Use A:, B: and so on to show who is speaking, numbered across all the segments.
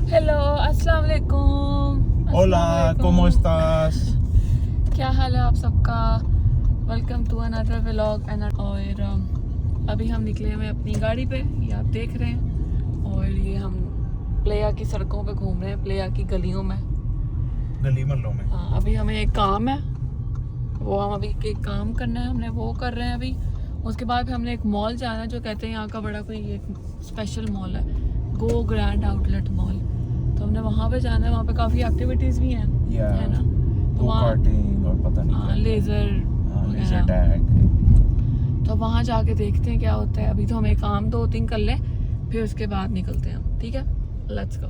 A: Hello, अस्सलाम वालेकुम।
B: Hola, ¿cómo estás?
A: क्या हाल है आप सबका? Welcome to another vlog. और अभी हम निकले हुए अपनी गाड़ी पे, ये आप देख रहे हैं। और ये हम प्लेया की सड़कों पे घूम रहे हैं, प्लेया की गलियों में।
B: गली मोहल्लों में।
A: हाँ, अभी हमें एक काम है, वो हम अभी एक काम करना है, हमने वो कर रहे हैं अभी। उसके बाद फिर हमने एक मॉल जाना है, जो कहते हैं यहाँ का बड़ा कोई एक स्पेशल मॉल है, गो ग्रैंड आउटलेट मॉल। तो हमने वहाँ पे जाना है, वहाँ पे काफ़ी एक्टिविटीज़ भी हैं, है ना? तो
B: गो कार्टिंग और पता नहीं क्या
A: लेज़र
B: लेजर
A: वगैरह।
B: टैग।
A: तो वहाँ जाके देखते हैं क्या होता है। अभी तो हमें काम 2-3 कर लें, फिर उसके बाद निकलते हैं हम, ठीक है? Let's go.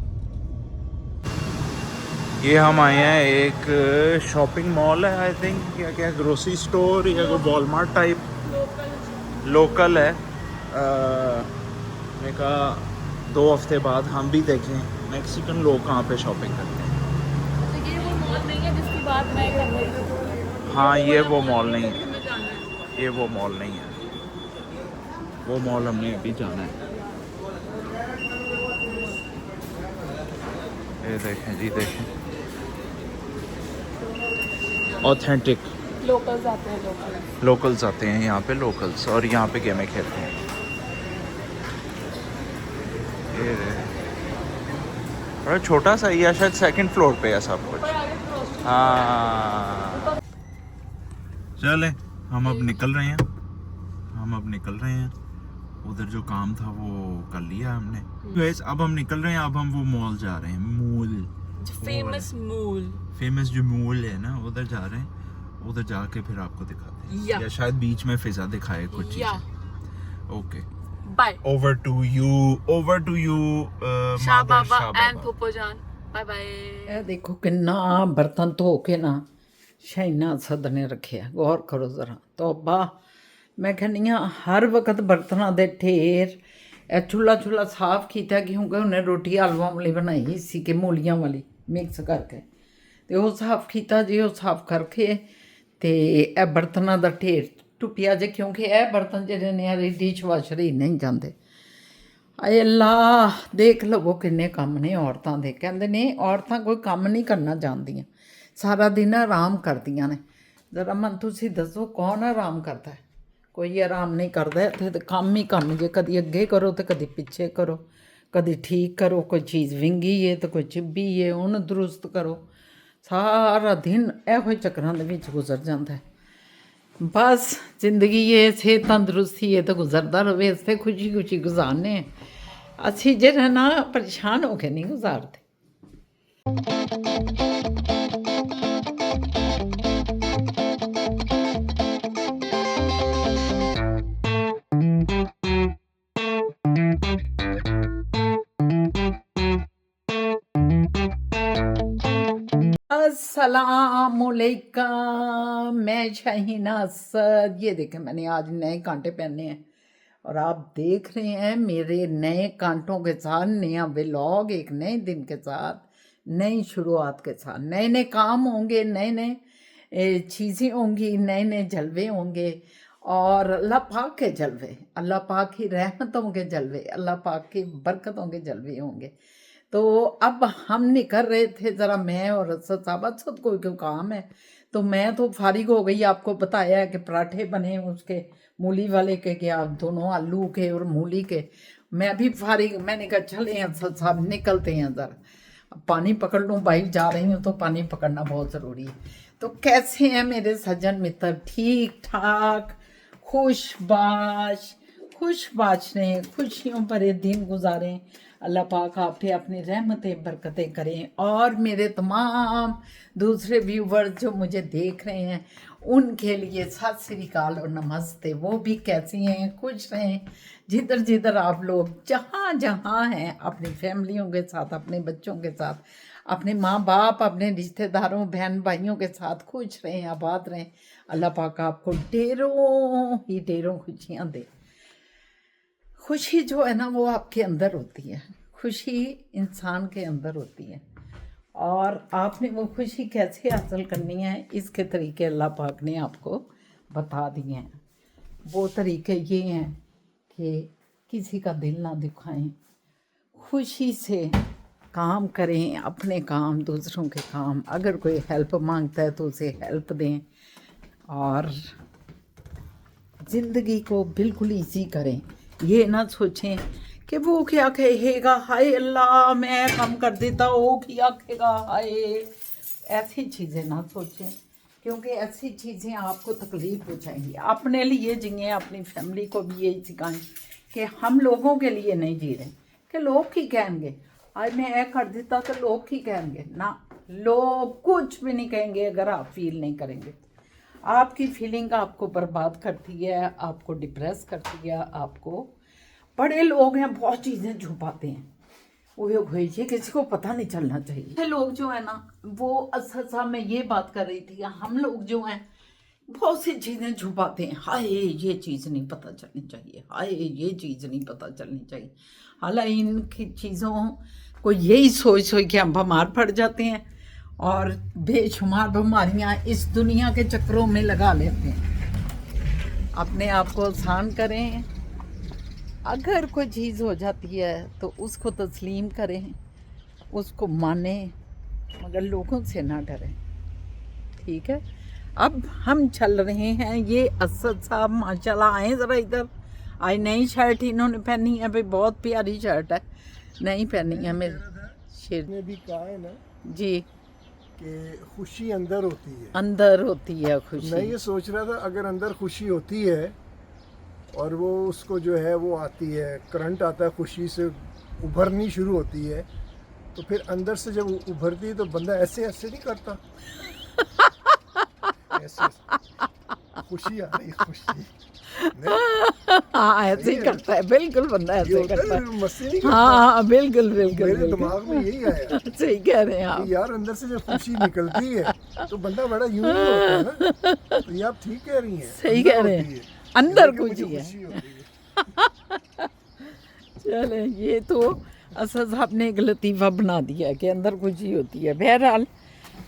B: ये हम आए हैं एक शॉपिंग मॉल है, आई थिंक, या क्या ग्रोसरी स्टोर या कोई वॉलमार्ट टाइप लोकल है। मैं कहा 2 हफ्ते बाद हम भी देखें मैक्सिकन लोग कहाँ पे शॉपिंग करते हैं।
A: तो ये वो मॉल नहीं है जिसकी बात मैं कर रही थी।
B: हाँ, ये वो मॉल
A: नहीं
B: नहीं
A: है
B: है,
A: जिसमें हमें जाना है।
B: ये वो मॉल नहीं है, वो मॉल हमने अभी जाना है। ये देखें जी, देखें, ऑथेंटिक
A: लोकल्स आते हैं, लोकल्स।
B: लोकल्स आते हैं यहाँ पे, लोकल्स, और यहाँ पे गेमें खेलते हैं। ये बड़ा छोटा सा, या शायद सेकंड फ्लोर पे है सब कुछ।
A: ऊपर आगे क्रॉस।
B: हाँ, चले हम अब निकल रहे हैं, हम अब निकल रहे हैं। उधर जो काम था वो कर लिया हमने। वैसे अब हम निकल रहे हैं, अब हम वो मॉल जा रहे हैं, मॉल,
A: फेमस मॉल।
B: फेमस जो मॉल है ना, उधर जा रहे हैं। उधर जाके फिर आपको दिखाते हैं,
A: या
B: या शायद बीच में फिजा दिखाए कुछ
A: या
B: चीजें। Okay,
A: bye
B: over to you, over to you,
A: Shah
B: mother
A: Baba
B: Shah
A: and
B: Baba।
A: फूफो जान। Bye bye.
C: ਇਹ ਦੇਖੋ ਕਿੰਨਾ ਬਰਤਨ ਧੋ ਕੇ ਨਾ ਸ਼ਾਇਨਾ ਸਦ ਨੇ ਰੱਖਿਆ, ਗੌਰ ਕਰੋ ਜ਼ਰਾ। ਤੋਬਾ, ਮੈਂ ਕਹਿੰਦੀ ਹਾਂ ਹਰ ਵਕਤ ਬਰਤਨਾਂ ਦੇ ਢੇਰ। ਇਹ ਚੁੱਲ੍ਹਾ ਸਾਫ਼ ਕੀਤਾ ਕਿਉਂਕਿ ਉਹਨੇ ਰੋਟੀ ਆਲੂਆਂ ਵਾਲੀ ਬਣਾਈ ਸੀ ਕਿ ਮੂਲੀਆਂ ਵਾਲੀ ਮਿਕਸ ਕਰਕੇ, ਤੇ ਉਹ ਸਾਫ਼ ਕੀਤਾ ਜੀ। ਉਹ ਸਾਫ਼ ਕਰਕੇ ਤੇ ਇਹ ਬਰਤਨਾਂ ਦਾ ਢੇਰ ਟੁੱਟਿਆ ਜੇ, ਕਿਉਂਕਿ ਇਹ ਬਰਤਨ ਜਿਹੜੇ ਨੇ ਇਹ ਡਿਸ਼ ਵਾਸ਼ਰ ਹੀ ਨਹੀਂ ਜਾਂਦੇ। ਆਏ ਅੱਲਾ, ਦੇਖ ਲਵੋ ਕਿੰਨੇ ਕੰਮ ਨੇ ਔਰਤਾਂ ਦੇ। ਕਹਿੰਦੇ ਨੇ ਔਰਤਾਂ ਕੋਈ ਕੰਮ ਨਹੀਂ ਕਰਨਾ ਜਾਣਦੀਆਂ, ਸਾਰਾ ਦਿਨ ਆਰਾਮ ਕਰਦੀਆਂ ਨੇ। ਜ਼ਰਾ ਮਨ ਤੁਸੀਂ ਦੱਸੋ ਕੌਣ ਆਰਾਮ ਕਰਦਾ ਹੈ? ਕੋਈ ਆਰਾਮ ਨਹੀਂ ਕਰਦਾ। ਇੱਥੇ ਤਾਂ ਕੰਮ ਹੀ ਕੰਮ ਜੇ, ਕਦੀ ਅੱਗੇ ਕਰੋ ਤੇ ਕਦੀ ਪਿੱਛੇ ਕਰੋ, ਕਦੀ ਠੀਕ ਕਰੋ, ਕੋਈ ਚੀਜ਼ ਵਿੰਗੀ ਏ ਤੇ ਕੋਈ ਚਿੱਬੀ ਏ, ਉਹਨੂੰ ਦਰੁਸਤ ਕਰੋ। ਸਾਰਾ ਦਿਨ ਇਹੋ ਚੱਕਰਾਂ ਦੇ ਵਿੱਚ ਗੁਜ਼ਰ ਜਾਂਦਾ ਹੈ। बस जिंदगी ये से तंदरुस्ती है तो गुजरता रहे, इससे खुशी खुशी गुजारने। असी जरा ना परेशान होके नहीं गुजारते। अस्सलामुअलैकुम, मैं शाहीना असद। ये देखें, मैंने आज नए कांटे पहने हैं और आप देख रहे हैं मेरे नए कांटों के साथ नया व्लॉग, एक नए दिन के साथ, नई शुरुआत के साथ। नए नए काम होंगे, नए नए चीज़ें होंगी, नए नए जलवे होंगे। और अल्लाह पाक के जलवे, अल्लाह पाक की रहमतों के जलवे, अल्लाह पाक की बरकतों के जलवे होंगे। तो अब हम निकल रहे थे ज़रा, मैं और असद साहब। असद कोई क्यों काम है तो मैं तो फारिग हो गई। आपको बताया है कि पराठे बने उसके, मूली वाले के, क्या दोनों, आलू के और मूली के। मैं भी फारिग, मैंने कहा चले असद साहब निकलते हैं ज़रा, पानी पकड़ लूँ। बाइक जा रही हूँ तो पानी पकड़ना बहुत ज़रूरी है। तो कैसे हैं मेरे सज्जन मित्र? ठीक ठाक, खुशबाश ने खुशियों भरे दिन गुजारें। अल्लाह पाक आप पे अपनी रहमतें बरकतें करें। और मेरे तमाम दूसरे व्यूवर्स जो मुझे देख रहे हैं, उनके लिए सत श्री अकाल और नमस्ते। वो भी कैसी हैं? खुश रहें जिधर जिधर आप लोग जहाँ जहाँ हैं, अपनी फैमिलियों के साथ, अपने बच्चों के साथ, अपने माँ बाप, अपने रिश्तेदारों, बहन भाइयों के साथ खुश रहें, आबाद रहें। अल्लाह पाक आपको ढेरों ही ढेरों खुशियाँ दे। खुशी जो है ना वो आपके अंदर होती है, खुशी इंसान के अंदर होती है। और आपने वो खुशी कैसे हासिल करनी है, इसके तरीके अल्लाह पाक ने आपको बता दिए हैं। वो तरीके ये हैं कि किसी का दिल ना दुखाएं, खुशी से काम करें, अपने काम, दूसरों के काम। अगर कोई हेल्प मांगता है तो उसे हेल्प दें और ज़िंदगी को बिल्कुल इजी करें। ये ना सोचें कि वो क्या कहेगा, हाय अल्लाह मैं काम कर देता, वो क्या कहेगा, हाय। ऐसी चीज़ें ना सोचें, क्योंकि ऐसी चीज़ें आपको तकलीफ़ पहुँचाएंगी। अपने लिए जिए, अपनी फैमिली को भी यही सिखाएं कि हम लोगों के लिए नहीं जी रहे कि लोग की कहेंगे, आज मैं ये कर देता तो लोग की कहेंगे ना। लोग कुछ भी नहीं कहेंगे अगर आप फील नहीं करेंगे। आपकी फीलिंग आपको बर्बाद करती है, आपको डिप्रेस करती है। आपको बड़े लोग हैं बहुत चीज़ें छुपाते हैं, वो ये किसी को पता नहीं चलना चाहिए। ये लोग जो है ना, वो असल में ये बात कर रही थी, हम लोग जो हैं बहुत सी चीज़ें छुपाते हैं। हाय ये चीज़ नहीं पता चलनी चाहिए, हाय ये चीज़ नहीं पता चलनी चाहिए। हालांकि इनकी चीज़ों को यही सोच के हम बीमार पड़ जाते हैं और बेशुमार बीमारियां इस दुनिया के चक्करों में लगा लेते हैं। अपने आप को आसान करें। अगर कोई चीज़ हो जाती है तो उसको तस्लीम करें, उसको मानें, मगर लोगों से ना डरें। ठीक है, अब हम चल रहे हैं। ये असद साहब माशाल्लाह आए ज़रा इधर। आज नई शर्ट इन्होंने पहनी है, भाई बहुत प्यारी शर्ट है, नहीं पहनी है मेरे शेर
D: ने भी कहा है ना
C: जी
D: कि खुशी अंदर होती है।
C: अंदर होती है खुशी।
D: मैं ये सोच रहा था अगर अंदर खुशी होती है और वो उसको जो है वो आती है, करंट आता है, खुशी से उभरनी शुरू होती है, तो फिर अंदर से जब उभरती है तो बंदा ऐसे ऐसे नहीं करता। ऐसे खुशी आ रही, खुशी
C: हाँ ऐसे ही करता है, बिल्कुल बंदा ऐसे करता है।
D: मस्ती नहीं करता।
C: हाँ बिल्कुल बिल्कुल
D: मेरे दिमाग में यही आया
C: सही कह रहे हैं आप।
D: कि यार अंदर से जब खुशी निकलती है तो बंदा बड़ा यूं ही होता है ना। तो ये आप ठीक कह रही हैं,
C: सही कह रहे हैं, अंदर खुशी है। चले, ये तो असद साहब ने एक लतीफ़ा बना दिया कि अंदर खुशी होती है। बहरहाल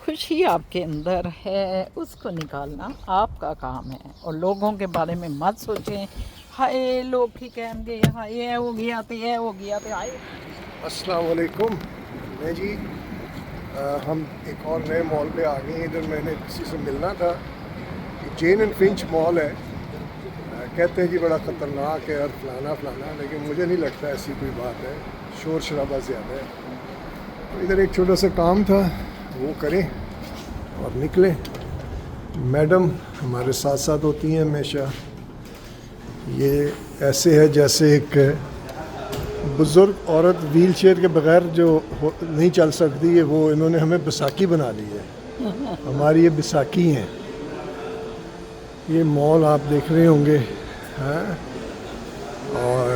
C: खुशी आपके अंदर है, उसको निकालना आपका काम है। और लोगों के बारे में मत सोचें, हाय लोग की कहेंगे, हाय ये हो गया तो ये हो गया तो हाय।
D: अस्सलाम वालेकुम। मैं जी हम एक और नए मॉल पे आ गए हैं। इधर मैंने किसी से मिलना था। जेन एंड फिंच मॉल है। कहते हैं कि बड़ा ख़तरनाक है और फलाना फलाना, लेकिन मुझे नहीं लगता ऐसी कोई बात है। शोर शराबा ज़्यादा है। तो इधर एक छोटा सा काम था, वो करें और निकलें। मैडम हमारे साथ साथ होती हैं हमेशा। ये ऐसे है जैसे एक बुज़ुर्ग औरत व्हील चेयर के बगैर जो नहीं चल सकती है, वो इन्होंने हमें बैसाखी बना ली है। हमारी ये बैसाखी हैं। ये मॉल आप देख रहे होंगे, हाँ, और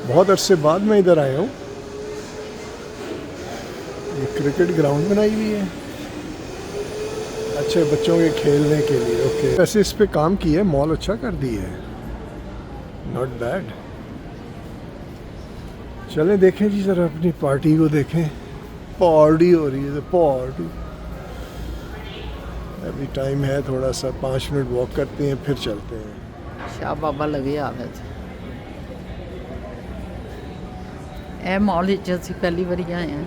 D: बहुत अरसे बाद मैं इधर आया हूँ। ये क्रिकेट ग्राउंड बनाई हुई है अच्छे बच्चों के खेलने के लिए। ओके, वैसे इस पे काम किया है, मॉल अच्छा कर दिया है, नॉट बैड। चलें देखें जी, ज़रा अपनी पार्टी को देखें। पार्टी हो रही है, पार्टी। अभी टाइम है थोड़ा सा, 5 मिनट वॉक करते हैं फिर चलते हैं।
C: शाह बाबा लगे आवे ए मॉल ਅਸੀਂ ਪਹਿਲੀ ਵਾਰੀ ਆਏ हैं।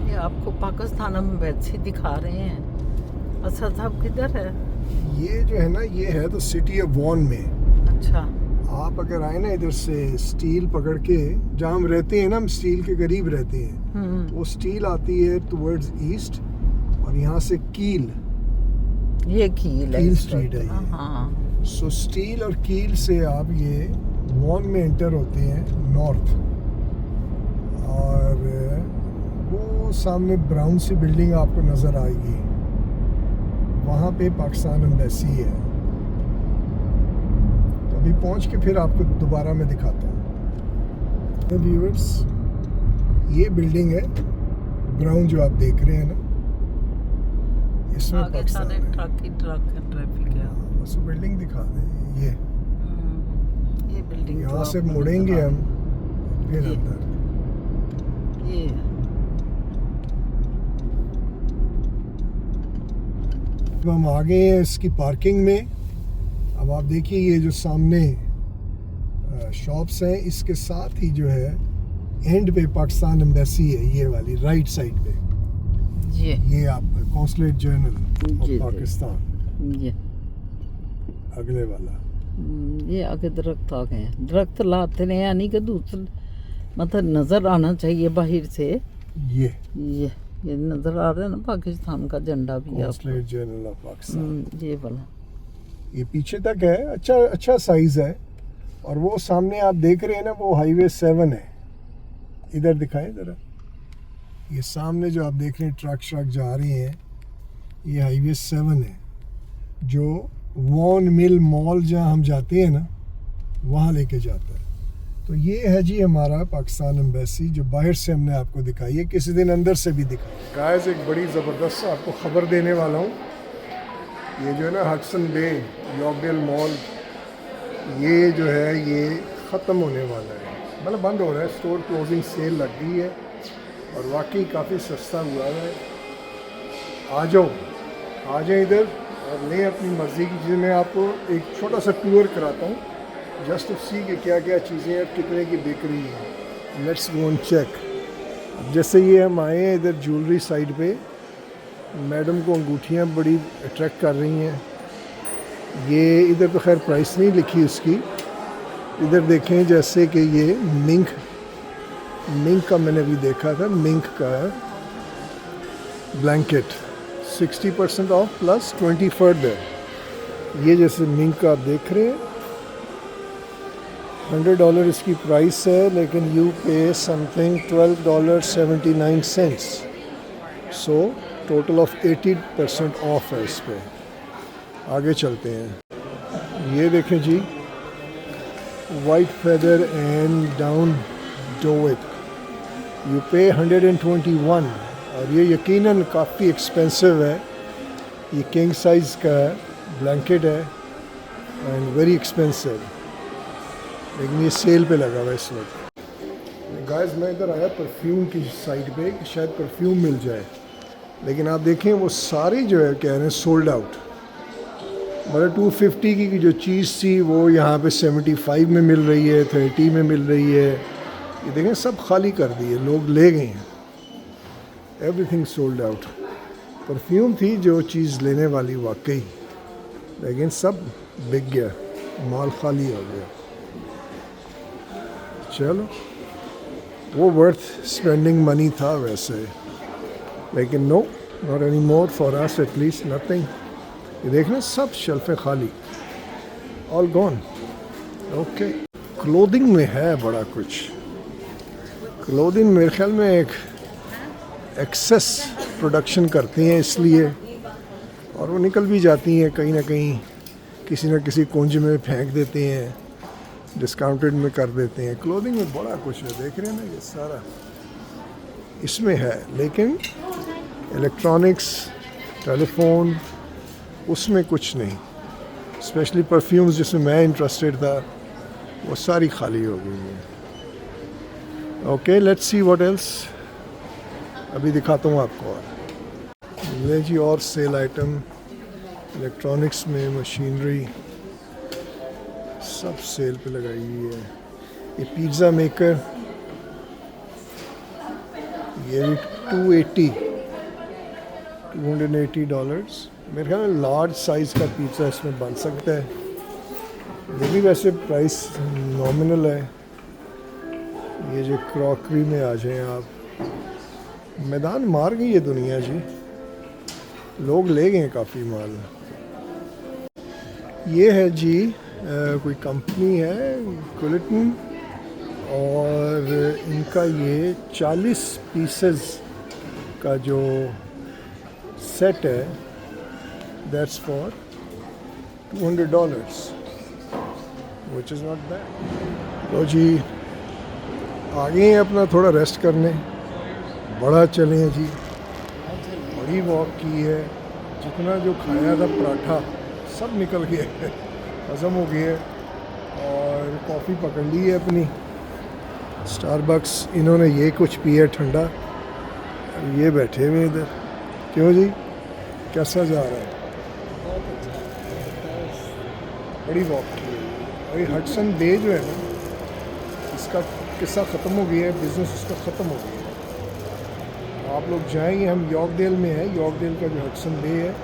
C: ये आपको पाकिस्तान में वैसे दिखा रहे हैं। असद साहब किधर है?
D: ये जो है ना, ये है तो सिटी ऑफ वॉन में।
C: अच्छा,
D: आप अगर आए ना इधर से स्टील पकड़ के, जहाँ हम रहते हैं ना, हम स्टील के करीब रहते हैं, वो स्टील आती है टुवर्ड्स ईस्ट और यहाँ से कील,
C: ये कील है,
D: कील स्ट्रीट है ये।
C: हाँ,
D: सो स्टील और कील से आप ये वॉन में एंटर होते हैं नॉर्थ। और वो सामने ब्राउन सी बिल्डिंग आपको नज़र आएगी, वहाँ पे पाकिस्तान एम्बेसी है। तो अभी पहुँच के फिर आपको दोबारा मैं दिखाता हूँ। व्यूअर्स, ये बिल्डिंग है ब्राउन जो आप देख रहे हैं ना, इसमें
C: आगे
D: पाकिस्तान
C: सारे
D: है।
C: ट्रक ही ट्रक है, ट्रैफिक है।
D: बस वो बिल्डिंग दिखा दें। ये
C: बिल्डिंग
D: यहाँ से मुड़ेंगे हम फिर
C: ये।
D: अंदर।
C: ये
D: अब हम आ गए हैं इसकी पार्किंग में। अब आप देखिए, ये जो सामने शॉप्स हैं। इसके साथ ही जो है एंड पे पाकिस्तान एम्बेसी है, ये वाली राइट साइड पे, ये आपका कॉन्सुलेट जनरल ऑफ पाकिस्तान,
C: ये
D: अगले वाला।
C: ये आगे दरख्त आ गए हैं, दरख्त लाते नहीं, यानी कि दूसरे मतलब नज़र आना चाहिए बाहर से।
D: ये
C: नज़र आ रहा है ना पाकिस्तान का झंडा भी आपको।
D: कॉन्सुलेट जनरल ऑफ पाकिस्तान,
C: ये वाला,
D: ये पीछे तक है। अच्छा साइज है। और वो सामने आप देख रहे हैं ना, वो हाईवे 7 है। इधर दिखाएं ज़रा, ये सामने जो आप देख रहे हैं ट्रक जा रही हैं, ये हाईवे 7 है, जो वॉन मिल मॉल जहाँ हम जाते हैं ना, वहाँ लेके जाता है। तो ये है जी हमारा पाकिस्तान एम्बेसी, जो बाहर से हमने आपको दिखाई है, किसी दिन अंदर से भी दिखाई। गाइस, एक बड़ी ज़बरदस्त आपको ख़बर देने वाला हूँ। ये जो है ना हडसन बे यॉर्कडेल मॉल, ये जो है ये ख़त्म होने वाला है, मतलब बंद हो रहा है। स्टोर क्लोजिंग सेल लग गई है और वाकई काफ़ी सस्ता हुआ है। आ जाए इधर और लें अपनी मर्ज़ी की चीज़ें। मैं आपको एक छोटा सा टूर कराता हूँ, जस्ट टू सी कि क्या क्या चीज़ें और कितने की बिक रही हैं। Let's go and check. जैसे ये हम आए हैं इधर ज्वेलरी साइड पे, मैडम को अंगूठियाँ बड़ी अट्रैक्ट कर रही हैं। ये इधर तो खैर प्राइस नहीं लिखी उसकी। इधर देखें जैसे कि ये मिंक का मैंने भी देखा था, मिंक का ब्लैंकेट 60% ऑफ प्लस 20 फर्दर। ये जैसे मिंक का आप देख रहे हैं, $100 इसकी प्राइस है, लेकिन you pay something $12.79। So total of 80% off है इस पर। आगे चलते हैं। ये देखें जी, white feather and down duvet, you pay 121, और ये यकीनन काफ़ी एक्सपेंसिव है। ये किंग साइज़ का ब्लैंकेट है एंड वेरी एक्सपेंसिव, लेकिन ये सेल पे लगा हुआ है इस वक्त। गाइस, मैं इधर आया परफ्यूम की साइड पे कि शायद परफ्यूम मिल जाए, लेकिन आप देखें वो सारी जो है कह रहे हैं सोल्ड आउट। मतलब 250 की जो चीज़ थी वो यहाँ पे 75 में मिल रही है, 30 में मिल रही है। ये देखें सब खाली कर दिए, लोग ले गए हैं, एवरीथिंग सोल्ड आउट। परफ्यूम थी जो चीज़ लेने वाली वाकई, लेकिन सब बिक गया, माल खाली हो गया। चलो, वो वर्थ स्पेंडिंग मनी था वैसे, लेकिन no, not any more for us, at least nothing. ये देखना सब शेल्फें खाली, ऑल गॉन। ओके, क्लोथिंग में है बड़ा कुछ। क्लोथिंग मेरे ख्याल में एक एक्सेस प्रोडक्शन करते हैं इसलिए, और वो निकल भी जाती हैं कहीं ना कहीं, किसी न किसी कुंज में फेंक देते हैं, डिस्काउंटेड में कर देते हैं। क्लोथिंग में बड़ा कुछ है, देख रहे हैं ना, ये सारा इसमें है। लेकिन इलेक्ट्रॉनिक्स, टेलीफोन, उसमें कुछ नहीं। स्पेशली परफ्यूम्स जिसमें मैं इंटरेस्टेड था, वो सारी खाली हो गई है। Okay, let's see what else. अभी दिखाता हूँ आपको। और ये जी और सेल आइटम, इलेक्ट्रॉनिक्स में मशीनरी सब सेल पे लगाई हुई है। ये पिज़्ज़ा मेकर, ये भी $280। मेरे ख्याल में लार्ज साइज़ का पिज़्ज़ा इसमें बन सकता है। ये भी वैसे प्राइस नॉमिनल है। ये जो क्रॉकरी में आ जाएं आप, मैदान मार गई है दुनिया जी, लोग ले गए काफ़ी माल। ये है जी कोई कंपनी है कुलिटन, और इनका ये 40 पीसेस का जो सेट है, that's for $200, which is not bad. तो जी आगे हैं अपना थोड़ा रेस्ट करने, बड़ा चले हैं जी, बड़ी वॉक की है। जितना जो खाया था पराठा सब निकल गया, हज़म हो गया है। और कॉफ़ी पकड़ ली है अपनी स्टारबक्स। इन्होंने ये कुछ पिया ठंडा, ये बैठे हुए इधर। क्यों जी, कैसा जा रहा है? बड़ी वॉक की है। और ये हडसन बे जो है ना, इसका किस्सा ख़त्म हो गया है, बिज़नेस इसका ख़त्म हो गया है। आप लोग जाएंगे, हम यॉर्कडेल में है, यॉर्कडेल का जो हडसन बे है,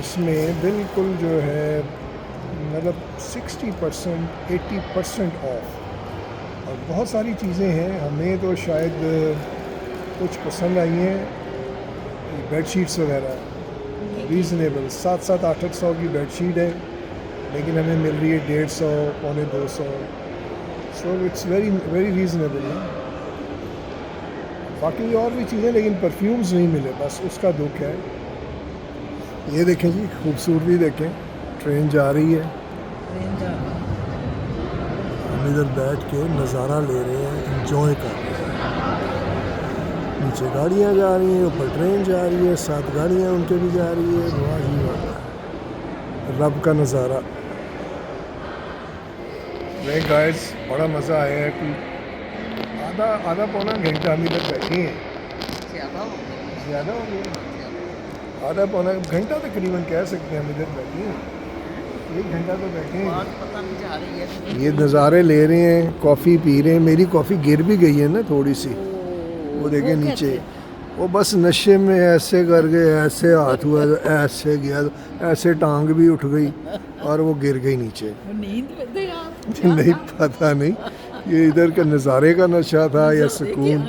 D: इसमें बिल्कुल जो है मतलब 60% 80% ऑफ और बहुत सारी चीज़ें हैं। हमें तो शायद कुछ पसंद आई हैं, बेडशीट्स वगैरह रीज़नेबल 700-800 की बेडशीट है, लेकिन हमें मिल रही है 150 पौने 200, so it's very very reasonable है। बाकी और भी चीज़ें, लेकिन परफ्यूम्स नहीं मिले, बस उसका दुख है। ये देखें जी, खूबसूरती देखें, ट्रेन जा रही है, हम इधर बैठ के नज़ारा ले रहे हैं, इंजॉय कर रहे हैं। नीचे गाड़ियाँ जा रही हैं, ऊपर ट्रेन जा रही है, 7 गाड़ियाँ उनके भी जा रही है। वाह जी वाह, रब का नज़ारा। नहीं गाइस, बड़ा मज़ा आया है। कि आधा पौना घंटा हम इधर बैठे हैं, ज़्यादा हो गया, आधा पौना घंटा तकरीबन कह सकते हैं हम इधर बैठे हैं। 1 घंटा तो बैठे हैं, ये नज़ारे ले रहे हैं, कॉफ़ी पी रहे हैं। मेरी कॉफ़ी गिर भी गई है ना थोड़ी सी, वो देखे नीचे, वो बस नशे में ऐसे कर गए, ऐसे हाथ हुआ, ऐसे गया, ऐसे टांग भी उठ गई और वो गिर गई नीचे। नहीं पता नहीं, ये इधर का नज़ारे का नशा था या सुकून,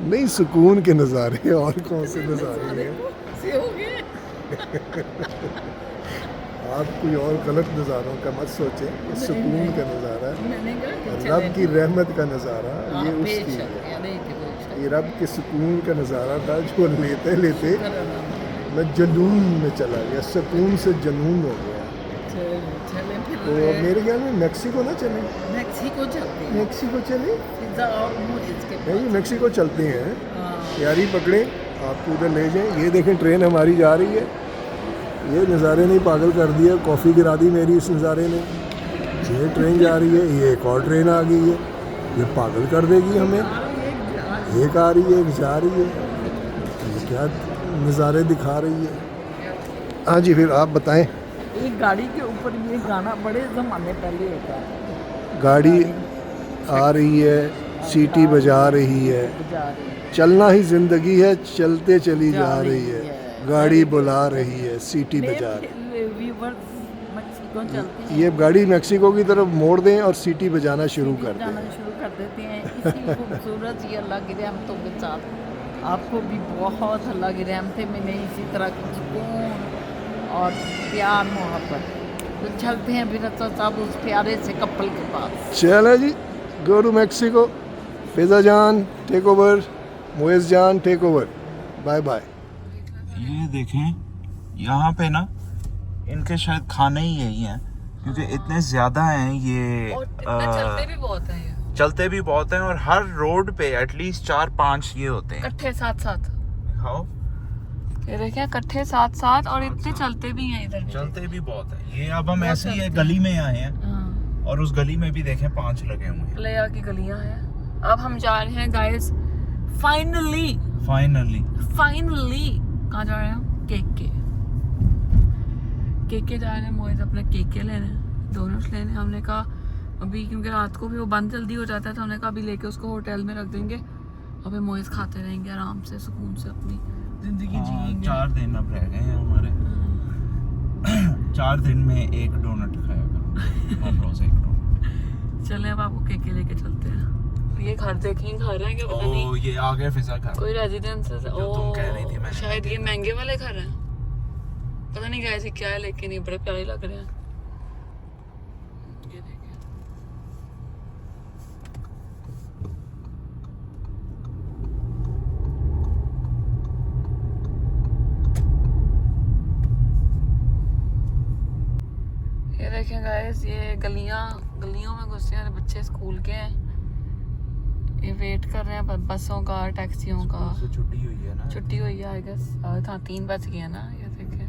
D: नहीं सुकून के नज़ारे, और कौन से नज़ारे हैं। आप कोई और गलत नज़ारों का मत सोचें, ये सुकून का नज़ारा है, रब की रहमत का नज़ारा, ये उसकी है। ये रब के सुकून का नज़ारा था, जो लेते लेते मैं जुनून में चला गया, सुकून से जुनून हो गया। तो मेरे ख्याल में मेक्सिको ना चले,
C: मेक्सिको चलते हैं,
D: मेक्सिको चले,
C: पिज़्ज़ा और मोमोज़ के
D: नहीं मेक्सिको चलते हैं, तैयारी पकड़ें, आपको उधर ले जाएं। ये देखें ट्रेन हमारी जा रही है, ये नज़ारे ने पागल कर दिया, कॉफ़ी गिरा दी मेरी इस नज़ारे ने। ये ट्रेन जा रही है, ये एक और ट्रेन आ गई है, ये पागल कर देगी हमें। एक आ रही है, एक जा रही है, ये क्या नज़ारे दिखा रही है। हाँ जी, फिर आप बताएं।
C: एक गाड़ी के ऊपर ये गाना बड़े ज़माने पहले होता है,
D: गाड़ी आ रही है, सीटी बजा रही है, चलना ही ज़िंदगी है, चलते चली जा रही है, गाड़ी बुला रही है, सीटी बजा रही है।
C: मेक्सिको चलते हैं,
D: ये गाड़ी मेक्सिको की तरफ मोड़ दें और सीटी बजाना शुरू कर
C: जाना
D: दें।
C: शुरू कर देते हैं। इसी खूबसूरत ये अल्लाह की रहमतों के साथ आपको भी बहुत अल्लाह की रहमतें मिले, इसी तरह की सुकून और प्यार मोहब्बत। तो चलते हैं फिर साहब उस प्यारे से कपल के पास।
D: चलो जी, गो टू मेक्सिको। फिजा जान टेक ओवर, मोइज़ जान टेक ओवर, बाय बाय।
B: ये देखें, यहाँ पे ना इनके शायद खाने ही यही हैं, क्योंकि इतने ज़्यादा हैं ये,
A: और चलते भी बहुत हैं ये,
B: चलते भी बहुत हैं, और हर रोड पे एटलीस्ट 4-5 ये होते हैं।
A: इकट्ठे साथ
B: दिखाओ,
A: ये देखें, इकट्ठे साथ और इतने चलते भी हैं इधर भी।
B: चलते भी बहुत हैं। ये अब हम ऐसे ही गली में आए हैं,
A: हाँ,
B: और उस गली में भी देखें 5 लगे हुए हैं।
A: प्लेया की गलियां हैं। अब हम जा रहे हैं गाइस, फाइनली कहाँ जा रहे हैं हम? केके जा रहे हैं। मोहित अपने केके लेने, डोनट्स लेने। हमने कहा अभी, क्योंकि रात को भी वो बंद जल्दी हो जाता है, तो हमने कहा अभी लेके उसको होटल में रख देंगे, अभी मोहित खाते रहेंगे आराम से, सुकून से अपनी जिंदगी जिएंगे।
B: 4 दिन अब रह गए हैं हमारे। 4 दिन में 1 डोनट खाया करो, हर रोज 1 डोनट।
A: चले अब आपको केके लेके चलते हैं। ये घर देखें, घर है क्या पता नहीं,
B: ये आ गया फिजा घर,
A: कोई रेजिडेंस है।
B: जो तुम कह रही थी, मैंने
A: शायद ये महंगे वाले घर हैं, पता नहीं कैसे क्या है, लेकिन ये बड़े प्यारे लग रहे हैं। ये देखें, ये देखें गाइस, ये गलियों में घुसे हैं, बच्चे स्कूल के हैं, ये वेट कर रहे हैं बसों का, टैक्सियों का।
B: से छुट्टी हुई है ना,
A: छुट्टी हुई है आई गेस, हाँ 3 बज गए ना। ये देखें,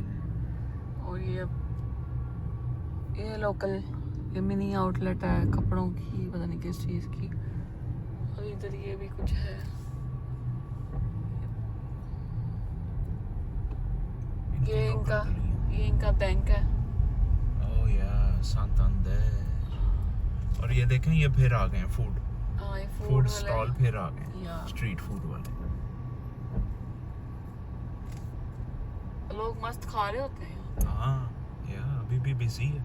A: और ये लोकल, ये मिनी आउटलेट है कपड़ों की, पता नहीं किस चीज़ की। और इधर ये भी कुछ है, ये इनका बैंक है।
B: ओह या, सांतांडर। और ये देखें ये फिर आ गए हैं फूड
A: हाँ ये
B: फूड स्टॉल फिर आ गए
A: या
B: हैं स्ट्रीट फूड वाले।
A: लोग मस्त खा रहे होते हैं।
B: हाँ या अभी भी बिजी है।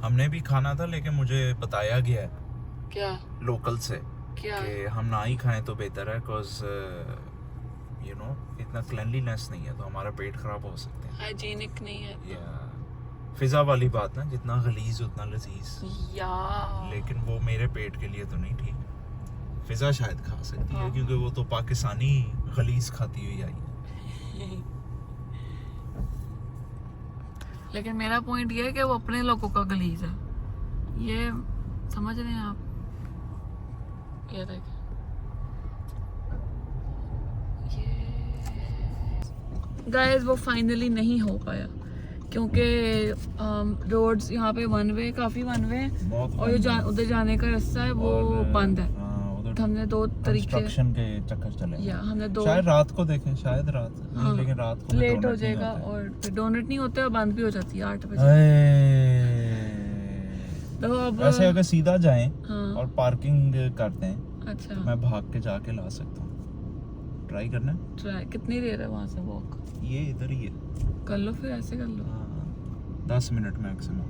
B: हमने भी खाना था लेकिन मुझे बताया गया है
A: क्या
B: लोकल से
A: क्या
B: कि हम ना ही खाएं तो बेहतर है, बिकॉज यू नो इतना क्लेanलीनेस नहीं है तो हमारा पेट खराब हो सकते हैं।
A: हाइजीनिक नहीं है
B: या फिजा वाली बात ना, जितना गलीज उतना लजीज,
A: या
B: लेकिन वो मेरे पेट के लिए तो नहीं ठीक है। फिजा शायद खा सकती है
A: हाँ।
B: क्योंकि वो तो पाकिस्तानी गलीज खाती हुई आई है।
A: लेकिन मेरा पॉइंट ये है कि वो अपने लोगों का गलीज है, ये समझ रहे हैं आप। ये देखें गाइस वो फाइनली नहीं हो पाया क्योंकि रोड्स यहाँ पे वन वे काफ़ी वन वे हैं
B: बहुत
A: और जो उधर जाने का रास्ता है वो बंद है। तो हमने दो तरीके
B: कंस्ट्रक्शन के चक्कर चले
A: या हमने दो
B: शायद रात को देखें, शायद रात नहीं,
A: हाँ,
B: लेकिन रात को
A: लेट हो
B: donut नहीं
A: जाएगा
B: होते।
A: और फिर डोनेट नहीं होते और बंद भी हो जाती है 8 बजे। तो अब
B: वैसे अगर सीधा जाएं
A: हाँ
B: और पार्किंग करते हैं
A: अच्छा
B: मैं भाग के जाके ला सकता हूँ। ट्राई करना है?
A: ट्राई कितनी देर है वहाँ से वॉक
B: ये इधर ही है।
A: कर लो फिर ऐसे कर लो।
B: 10 मिनट मैक्सिमम।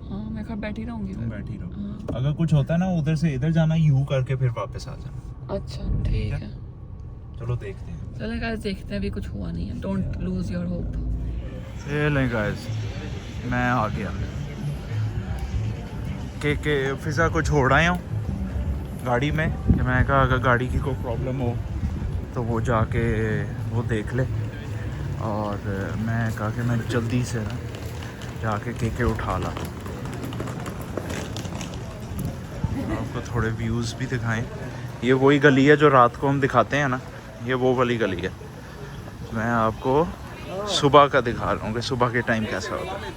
A: हाँ मैं खैर बैठी रहूंगी
B: तुम
A: फिर।
B: बैठी रहो।
A: हाँ
B: अगर कुछ होता है ना उधर से इधर जाना, यू करके फिर वापस आ जाना।
A: अच्छा ठीक है
B: चलो देखते हैं।
A: चलो गाइस देखते हैं, अभी कुछ हुआ नहीं है। Don't lose your hope.
B: ये लें गाइस मैं आ गया के फिजा को छोड़ आया हूँ गाड़ी में कि मैं कहा अगर गाड़ी की कोई प्रॉब्लम हो तो वो जाके वो देख ले, और मैं कहा कि मैं जल्दी से ना जाके के उठा ला। आपको थोड़े व्यूज़ भी दिखाएं। ये वही गली है जो रात को हम दिखाते हैं ना, ये वो वाली गली है। मैं आपको सुबह का दिखा रहा हूँ कि सुबह के टाइम कैसा होता है,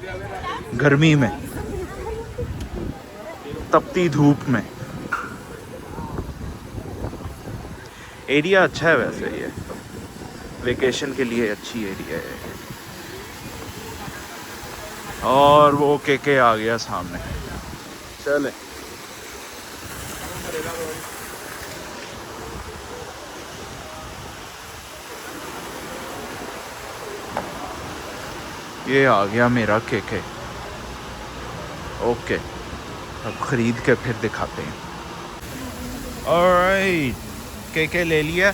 B: गर्मी में, तपती धूप में। एरिया अच्छा है वैसे, ये वेकेशन के लिए अच्छी एरिया है। और वो के आ गया सामने। चले ये आ गया मेरा के। ओके अब ख़रीद के फिर दिखाते हैं। ऑलराइट के ले लिया,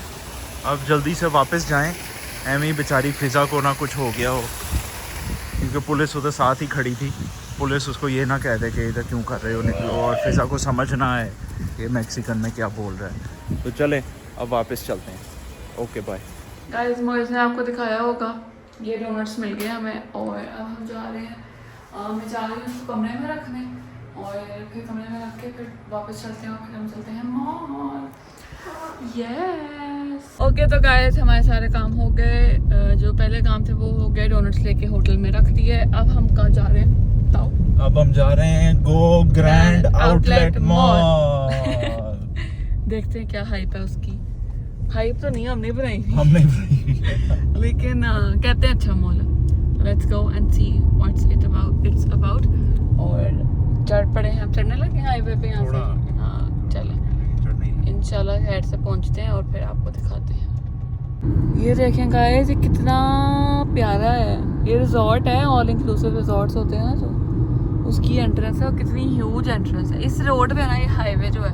B: अब जल्दी से वापस जाएं। एमी बेचारी फिज़ा को ना कुछ हो गया हो, क्योंकि पुलिस उधर साथ ही खड़ी थी। पुलिस उसको ये ना कह दे कि इधर क्यों कर रहे हो, निकलो, और फिज़ा को समझ ना आए कि मैक्सिकन में क्या बोल रहा है। तो चलें अब वापस चलते हैं। Okay bye.
A: गाइस मोइस ने आपको दिखाया होगा ये डोनट्स मिल गए हमें, और अब हम जा रहे हैं। मैं जा रही हूँ उसको कमरे में रखने, और फिर कमरे में रख के फिर वापस चलते हैं, और फिर हम चलते हैं मॉल। यस ओके तो गाइस हमारे सारे काम हो गए। जो पहले काम थे वो हो गए, डोनट्स लेके होटल में रख दिए। अब हम कहाँ जा रहे हैं बताओ?
B: अब हम जा रहे हैं गो ग्रैंड आउटलेट मॉल।
A: देखते हैं क्या हाइप है उसकी। हाइप तो नहीं हमने बनाई थी,
B: हमने
A: लेकिन कहते हैं अच्छा मॉल है। Let's go and see what's it's about. और चढ़ पड़े हैं, हम चढ़ने लगे हाईवे पे यहाँ से। हाँ चले इंशाल्लाह खैर से पहुँचते हैं और फिर आपको दिखाते हैं। ये देखें गाइस ये कितना प्यारा है। ये रिजॉर्ट है, ऑल इंक्लूसिव रिजॉर्ट्स होते हैं ना जो, उसकी एंट्रेंस है, और कितनी ह्यूज एंट्रेंस है। इस रोड पे ना ये हाईवे जो है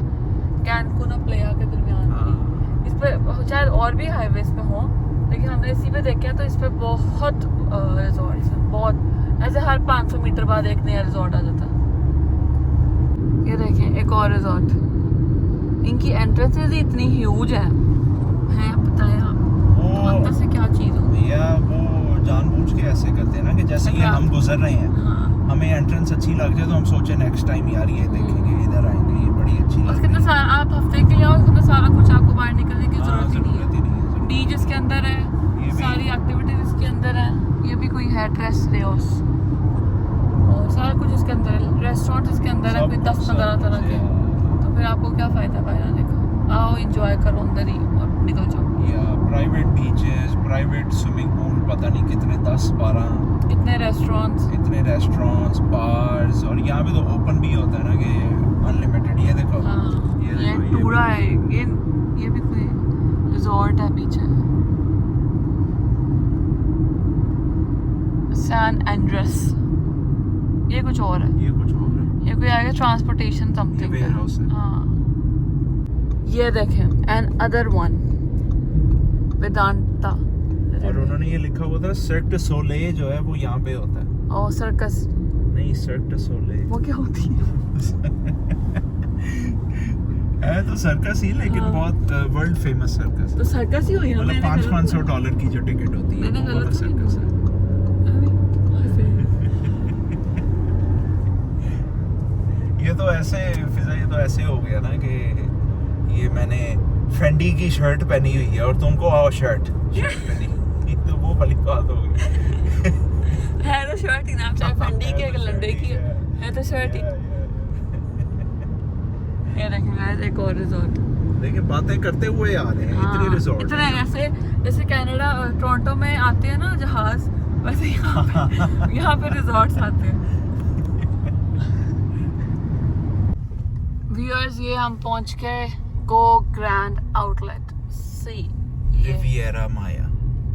A: कैनकून और प्लेया के दरमियान में, इस पे शायद और भी हाईवे पे हों, लेकिन हमने इसी पे देखा तो इस पे बहुत रिजॉर्ट्स हैं, बहुत। ऐसे हर 500 मीटर बाद एक नया रिजॉर्ट आ जाता है। ये देखें एक और रिजॉर्ट, इनकी एंट्रेंसेस ही इतनी ह्यूज है बताएं आप तो अंदर से क्या चीज़ होगी।
B: या वो जानबूझ के ऐसे करते हैं ना कि जैसे कि हम गुजर रहे हैं,
A: हाँ।
B: हमें एंट्रेंस अच्छी लग जाए तो हम सोचे नेक्स्ट टाइम यार ये देखेंगे, इधर आएंगे, ये बड़ी अच्छी
A: और
B: लग
A: कितना
B: रही है।
A: सारा आप हफ्ते के लिए आओ, कितना सारा कुछ आपको बाहर निकलने की
B: हाँ,
A: जरूरत ही नहीं
B: ज़रूरत ही नहीं है।
A: है। बीच इसके अंदर है,
B: ये भी-
A: सारी एक्टिविटीज इसके अंदर है। ये भी कोई है ड्रेस रेस, और सारा कुछ इसके अंदर है। रेस्टोरेंट इसके अंदर है,
B: सब
A: कोई
B: कुछ,
A: 10-15
B: सब
A: तरह
B: कुछ
A: के।
B: है।
A: तो फिर आपको क्या फ़ायदा बाहर आने का? आओ एंजॉय करो अंदर ही और निकल जाओ।
B: या private beaches, private swimming pool, पता नहीं कितने 10-12
A: इतने रेस्टोरेंट्स,
B: इतने रेस्टोरेंट्स, बार्स, और यहाँ पे तो ओपन भी होता है ना कि
A: पूरा है ये भी कोई रिजॉर्ट है पीछे, सैन एंड्रेस। ये कुछ और है,
B: ये कुछ और है,
A: ये कोई आएगा ट्रांसपोर्टेशन
B: ये
A: समथिंग।
B: वेयर हाउस है।
A: हाँ ये देखें, एंड अदर वन वेदांता।
B: और उन्होंने ये लिखा हुआ था सर्क डू सोलेil जो है वो यहाँ पे होता है।
A: और सर्कस,
B: नहीं, सर्क डू सोलेil
A: वो क्या होती है?
B: है तो सर्कस ही, लेकिन
A: हाँ।
B: बहुत वर्ल्ड फेमस सर्कस
A: तो सर्कस ही हुई ना?
B: मतलब
A: मैंने गलत
B: 500-500 $500 की जो टिकट होती है
A: मैंने
B: वो वाला
A: गलत तो नहीं
B: सर्कस है। ये तो ऐसे फिजा, ये तो ऐसे हो गया ना कि ये मैंने फेंडी की शर्ट पहनी हुई है और तुमको आओ शर्ट पहनी, तो वो वाली बात हो गई।
A: है तो शर्ट ही ना, चाहे फंडी की है कि लंडे की है तो शर्ट ही। ये देखें गाइस, एक और रिजॉर्ट।
B: देखिए बातें करते हुए आ रहे हैं, इतने रिजॉर्ट
A: इतने ऐसे जैसे कनाडा टोरंटो में आते हैं ना जहाज, वैसे यहाँ पे रिजॉर्ट्स आते हैं। व्यूअर्स ये हम पहुंच गए गो ग्रैंड आउटलेट सी, ये
B: रिविएरा माया।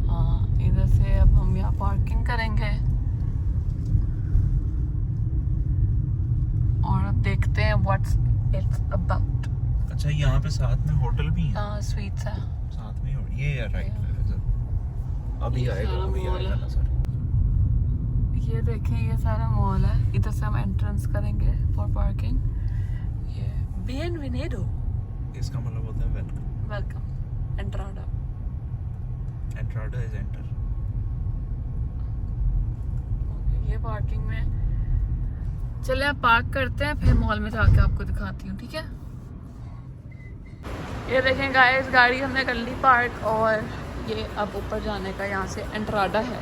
A: हाँ इधर से अब हम यहाँ पार्किंग करेंगे और अब देखते हैं व्हाट्स इट्स अबाउट।
B: अच्छा यहाँ पे साथ में होटल भी है,
A: हाँ स्वीट्स है
B: साथ में ये है राइट। अभी
A: ये
B: आएगा,
A: सारा
B: अभी
A: मॉल
B: आएगा
A: है।
B: ना सर।
A: ये देखें, ये सारा मॉल है। इधर से हम एंट्रेंस करेंगे फॉर पार्किंग। ये बिenvenido,
B: इसका मतलब होता है वेलकम।
A: वेलकम, एंट्राडा।
B: एंट्राडा इज एंटर।
A: ये पार्किंग में चले आप पार्क करते हैं, फिर मॉल में जाके आपको दिखाती हूँ, ठीक है। ये देखें गाइस, गाड़ी हमने कर ली पार्क और ये अब ऊपर जाने का यहाँ से एंट्राडा है।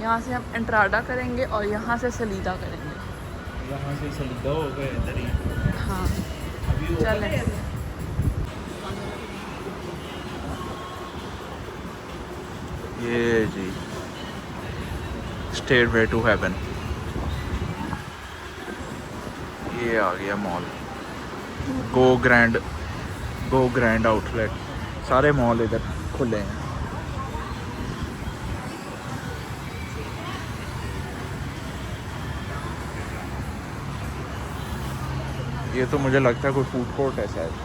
A: यहाँ से हम एंट्राडा करेंगे और यहाँ से सलीदा करेंगे।
B: यहाँ से सलीदा हो गए इधर ही।
A: हाँ
B: अभी
A: चलें।
B: ये जी स्टेयरवे टू हेवन, ये आ गया मॉल। गो ग्रैंड आउटलेट, सारे मॉल इधर खुले हैं। ये तो मुझे लगता है कोई फूड कोर्ट है शायद।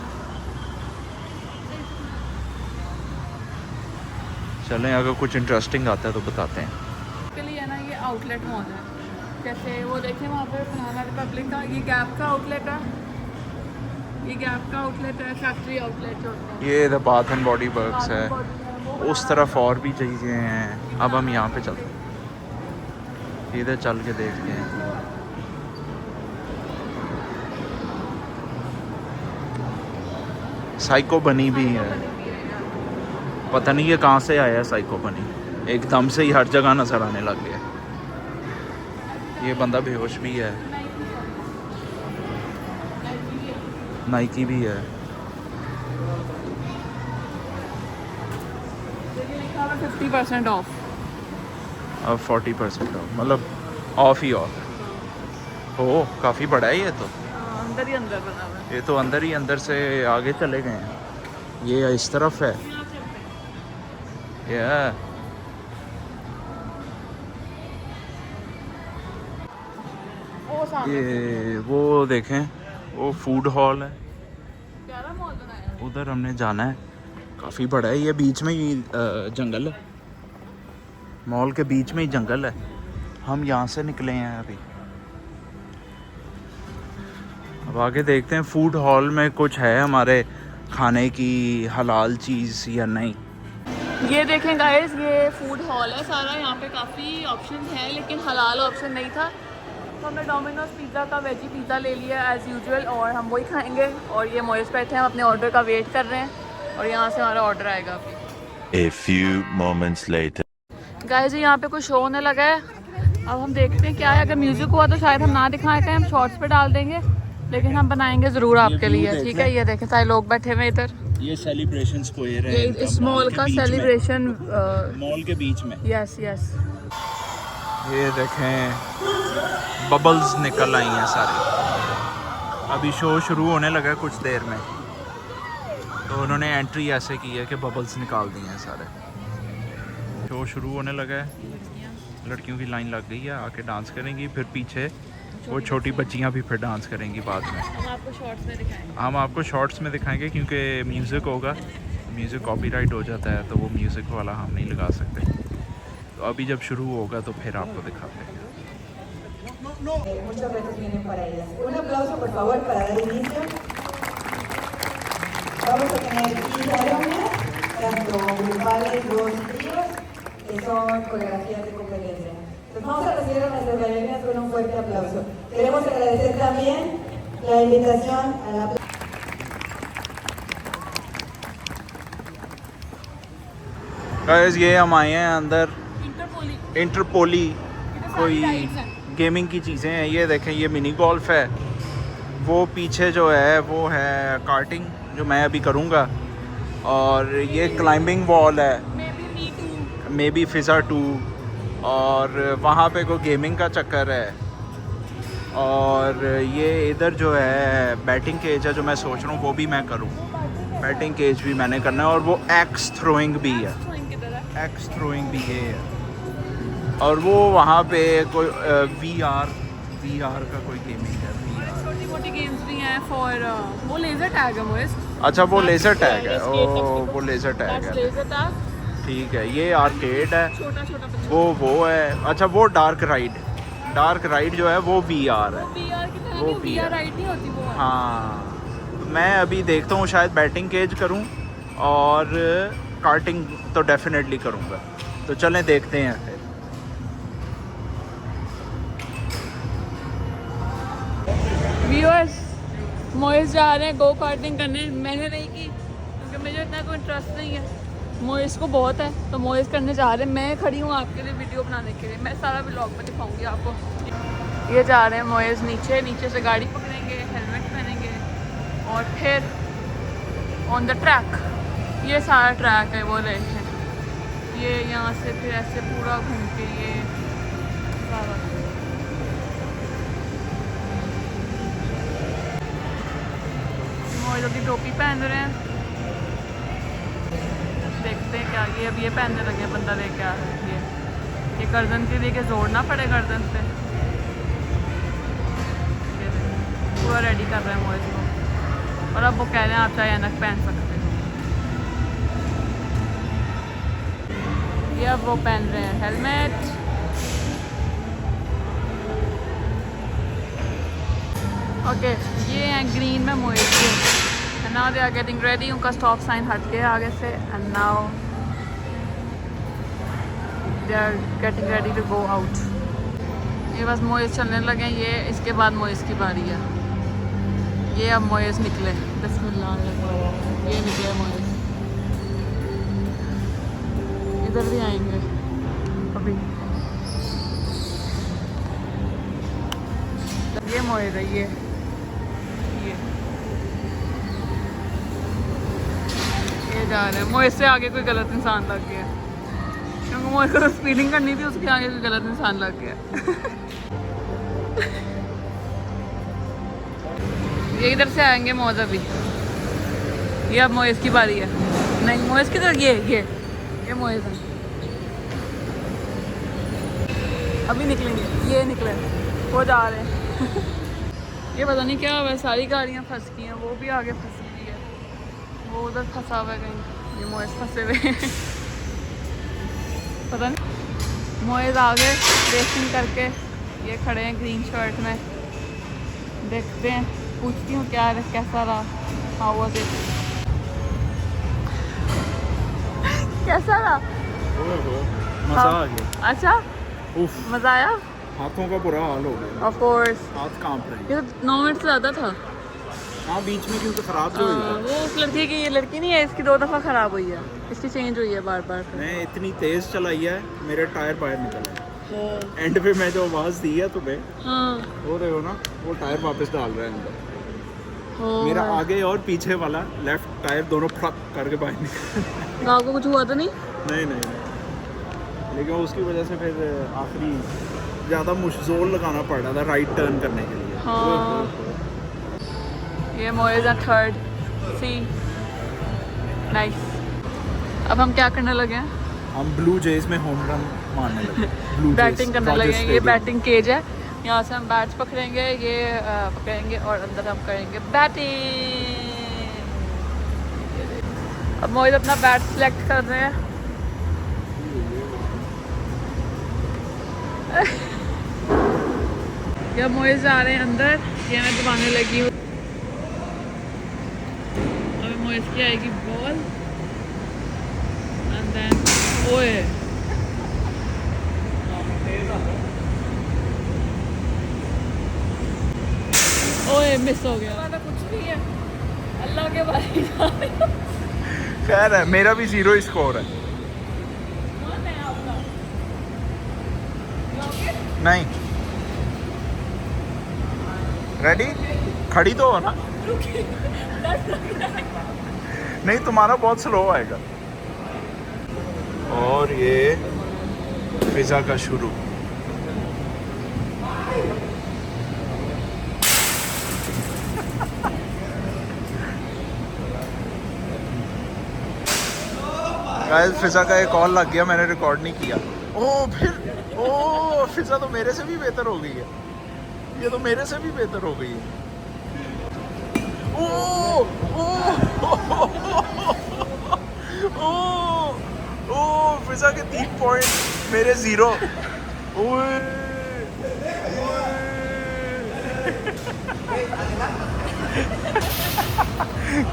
B: चलें, अगर कुछ इंटरेस्टिंग आता है तो बताते हैं।
A: के लिए ना ये आउटलेट मॉल है। जैसे वो देखें वहाँ पे बनाना रिपब्लिक का, ये गैप का आउटलेट है, ये गैप का आउटलेट है, फैक्ट्री आउटलेट जो होता है।
B: ये the bath and body works है।
A: वो
B: उस तरफ और भी चीज़ें हैं। अब हम यहाँ पे चलते हैं, इधर चल के देखते हैं। साइको बनी भी है, पता नहीं ये कहाँ से आया है साइको बनी, एकदम से ही हर जगह नजर आने लग गया। ये बंदा बेहोश भी है। नाइकी भी है।
A: 50% ऑफ,
B: अब 40% ऑफ, मतलब ऑफ ही ऑफ। ओ काफ़ी बड़ा है ये तो।
A: अंदर ही अंदर बना हुआ है।
B: ये तो अंदर ही अंदर से आगे चले गए हैं। ये इस तरफ है। या
A: वो सामने
B: ये वो देखें, वो फूड हॉल है।
A: प्यारा मॉल बनाया है।
B: उधर हमने जाना है, काफ़ी बड़ा है। ये बीच में ही जंगल है, मॉल के बीच में ही जंगल है। हम यहाँ से निकले हैं अभी। अब आगे देखते हैं फूड हॉल में कुछ है हमारे खाने की हलाल चीज़ या नहीं।
A: ये देखें गाइस, ये फूड हॉल है सारा। यहाँ पे काफ़ी ऑप्शन हैं लेकिन हलाल ऑप्शन नहीं था, तो हमने डोमिनोज पिज़्ज़ा का वेजी पिज़्ज़ा ले लिया एज़ यूजुअल और हम वही खाएंगे। और ये मोइस बैठे हैं, हम अपने ऑर्डर का वेट कर रहे हैं और यहाँ से हमारा ऑर्डर आएगा अभी।
E: A few moments later.
A: Guys यहाँ पे कुछ शो होने लगा है, अब हम देखते हैं क्या है। अगर म्यूज़िक हुआ तो शायद हम ना दिखाएं, हम शॉर्ट्स पे डाल देंगे, लेकिन हम बनाएंगे ज़रूर आपके लिए, ठीक है। ये देखें सारे लोग बैठे हुए इधर।
B: ये सेलिब्रेशन स्क्वायर है,
A: ये इस मॉल का सेलिब्रेशन,
B: मॉल के बीच में।
A: Yes yes.
B: ये देखें बबल्स निकल आई हैं सारी। अभी शो शुरू होने लगा है कुछ देर में। तो उन्होंने एंट्री ऐसे की है कि बबल्स निकाल दिए हैं सारे। शो शुरू होने लगा है, लड़कियों की लाइन लग गई है, आके डांस करेंगी, फिर पीछे वो छोटी बच्चियां भी फिर डांस करेंगी बाद में।
A: हम आपको शॉर्ट्स में दिखाएंगे।
B: हम आपको शॉर्ट्स में दिखाएंगे क्योंकि म्यूज़िक होगा, म्यूज़िक कॉपीराइट हो जाता है, तो वो म्यूज़िक वाला हम नहीं लगा सकते। तो अभी जब शुरू होगा तो फिर आपको दिखाते हैं।
F: Muchos retos vienen para ellas. Un aplauso, por favor, para dar inicio. Vamos a tener 15 alumnas, tanto grupales, dos y tríos, que son coreografías de competencia. Entonces vamos a recibir a nuestras bailarinas con un fuerte aplauso. Queremos agradecer también la invitación a la...
B: guys ये हम आए हैं अंदर
A: इंटरपोली
B: इंटरपोली, कोई
A: rides हैं।
B: Gaming की चीज़ें हैं। ये देखें, ये मिनी गोल्फ है, वो पीछे जो है वो है कार्टिंग जो मैं अभी करूँगा, और ये क्लाइंबिंग वॉल है, मे बी फिज़ा 2, और वहाँ पे कोई गेमिंग का चक्कर है, और ये इधर जो है बैटिंग केज है जो मैं सोच रहा हूँ वो भी मैं करूँ। बैटिंग केज भी मैंने करना है, और वो एक्स थ्रोइंग भी है, एक्स थ्रोइंग भी ये है, और वो वहाँ पे कोई VR का कोई गेमिंग है, VR।
A: छोटी मोटी गेम्स भी हैं फॉर वो लेजर टैग है मोइस।
B: अच्छा वो लेज़र टैग है, ओ वो लेज़र टैग है,
A: लेजर टैग
B: ठीक है। ये आर्केड है,
A: छोटा छोटा बच्चा।
B: वो है। अच्छा वो डार्क राइड जो है वो VR है।
A: VR की तरह
B: वो
A: नहीं,
B: भी
A: VR
B: है।
A: राइड नहीं होती वो।
B: हाँ मैं अभी देखता हूँ, शायद बैटिंग केज करूँ और कार्टिंग तो डेफिनेटली करूँगा। तो चलें देखते हैं फिर।
A: व्यूअर्स, मोइस जा रहे हैं गो कार्टिंग करने। मैंने नहीं की क्योंकि मुझे इतना कोई इंटरेस्ट नहीं है, मोइस को बहुत है, तो मोइस करने जा रहे हैं। मैं खड़ी हूँ आपके लिए वीडियो बनाने के लिए, मैं सारा व्लॉग में दिखाऊंगी आपको। ये जा रहे हैं मोइस नीचे से गाड़ी पकड़ेंगे, हेलमेट पहनेंगे और फिर ऑन द ट्रैक। ये सारा ट्रैक है, वो देखें, ये यहाँ से फिर ऐसे पूरा घूम के ये सारा। मोइस अभी टोपी पहन रहे हैं, देखते हैं क्या। ये अब ये पहनने लगे, बंदा लेके आ रहा है। ये गर्दन के लिए जोड़ना पड़े गर्दन पे। पूरा रेडी कर रहे हैं मोइस को, और अब वो कह रहे हैं आप चाहे ऐनक पहन सकते हो। ये अब वो पहन रहे हैं हेलमेट। ओके ये हैं ग्रीन में मोइस के, and now they are getting ready. उनका स्टॉप साइन हट गया आगे से, and now they are getting ready to go out. ये बस मोइस चलने लगे, ये इसके बाद मोइस की बारी है। ये अब मोइस निकले, बिस्मिल्लाह, ये निकले मोइस। इधर भी आएंगे अभी। ये मोइस है, ये जा रहे हैं। मोइस से आगे कोई गलत इंसान लग गया, क्योंकि मोइस को तो स्पीडिंग करनी थी, उसके आगे कोई गलत इंसान लग गया। ये इधर से आएंगे मोइस अभी। ये अब मोइस की बारी है। नहीं मोइस की तरह ये मोइस है, अभी निकलेंगे। ये निकले, वो जा रहे हैं। ये पता नहीं क्या हुआ, सारी गाड़ियाँ फंस गई हैं, वो भी आगे फंस गई है, वो उधर फंसा हुआ है कहीं। ये मोइस फंसे हुए हैं, पता नहीं। मोइस आगे रेसिंग करके ये खड़े हैं ग्रीन शर्ट में। देखते हैं, पूछती हूँ क्या कैसा रहा, हाउ वाज इट, कैसा रहा।
B: मजा आ गया।
A: अच्छा
B: उफ,
A: मज़ा आया।
B: हाथों का बुरा हाल हो गया,
A: ऑफ कोर्स,
B: हाथ कांप रहे हैं।
A: ये तो 9 मिनट से ज़्यादा था।
B: हाँ बीच में क्योंकि खराब जो हुई है।
A: वो उस लड़की की, ये लड़की नहीं है, इसकी 2 दफ़ा ख़राब हुई है, इसकी चेंज हुई है बार बार।
B: मैं इतनी तेज चलाई है, मेरे टायर बाहर निकले। एंड पे मैं जो आवाज़ दी है तुम्हें,
A: हाँ
B: वो देखो ना, वो टायर वापस डाल रहा है अंदर।
A: हो
B: मेरा आगे और पीछे वाला लेफ्ट टायर दोनों फड़क करके बाहर निकले।
A: आपको कुछ हुआ तो नहीं?
B: नहीं, लेकिन उसकी वजह से फिर आखिरी ज़्यादा जोर लगाना पड़ रहा था राइट टर्न करने के लिए।
A: हाँ ये मोइस है 3rd सी। नाइस। अब हम क्या करने लगे हैं?
B: हम ब्लू जेज में होम रन मारने लगे। ब्लू
A: बैटिंग करने लगे हैं। ये बैटिंग केज है, यहाँ से हम बैट्स पकड़ेंगे, ये पकड़ेंगे और अंदर हम करेंगे बैटिंग। अब मोहित अपना बैट सिलेक्ट कर रहे हैं। जब मोहित जा रहे हैं अंदर, ये मैं दबाने लगी हूँ। अभी मोहित की आएगी बॉल एंड देन ओए ओए मिस हो गया। कुछ नहीं है, अल्लाह के बारे।
B: खैर है, मेरा भी 0 स्कोर है। नहीं रेडी? खड़ी तो हो ना? नहीं, तुम्हारा बहुत स्लो आएगा। और ये पिज़्ज़ा का शुरू। गाइस फिजा का एक कॉल लग गया, मैंने रिकॉर्ड नहीं किया। फिजा तो मेरे से भी बेहतर हो गई है, ये तो मेरे से भी बेहतर हो गई है। फिजा के 3 पॉइंट, मेरे 0।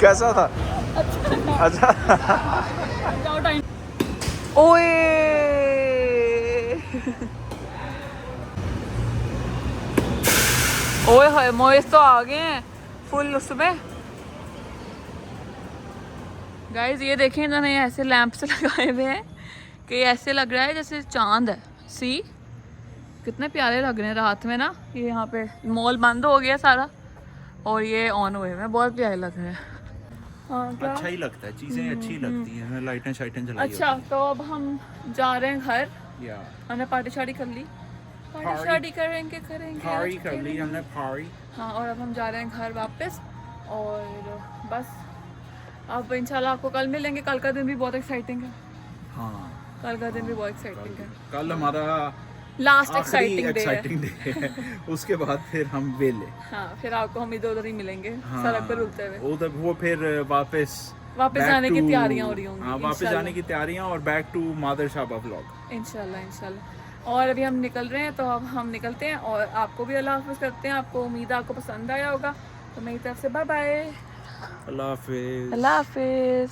B: कैसा था? अच्छा।
A: ओए ओए हाय, मोइस तो आ गए हैं फुल उसमें। गाइस ये देखें, इन्होंने ऐसे लैंप्स लगाए हुए हैं कि ऐसे लग रहा है जैसे चांद है। सी कितने प्यारे लग रहे हैं रात में ना। ये यहाँ पे मॉल बंद हो गया सारा और ये ऑन हुए हैं, बहुत प्यारे लग रहे हैं। हाँ, क्या?
B: अच्छा ही लगता है, चीजें अच्छी लगती हैं, लाइटें शाइटें जलाई
A: अच्छा तो अब हम जा रहे हैं घर।
B: या
A: हमने पार्टी शार्टी कर ली, पार्टी शार्टी करेंगे
B: पारी कर ली हमने, पारी।
A: हाँ, और अब हम जा रहे हैं घर वापस और बस अब इंशाल्लाह आपको कल मिलेंगे। कल का दिन भी बहुत एक्साइटिंग है।
B: हाँ,
A: कल का दिन भी बहुत एक्साइटिंग है।
B: कल हमारा
A: लास्ट
B: एक्साइटिंग
A: एक्साइटिंग
B: डे है। उसके बाद फिर हम वेले।
A: हाँ, फिर आपको हम इधर उधर ही मिलेंगे, सड़क पर रुकते हुए।
B: उधर वो फिर वापस
A: जाने की तैयारियां हो रही होंगी।
B: हाँ, वापस जाने की तैयारियां और बैक टू मादर शाबा व्लॉग
A: इंशाल्लाह इंशाल्लाह। और अभी हम निकल रहे हैं, तो अब हम निकलते हैं और आपको भी अल्लाह हाफिज़ करते हैं। आपको उम्मीद है आपको पसंद आया होगा, तो मेरी तरफ से बाय बाय,
B: अल्लाह हाफिज़।
A: अल्लाह हाफिज़।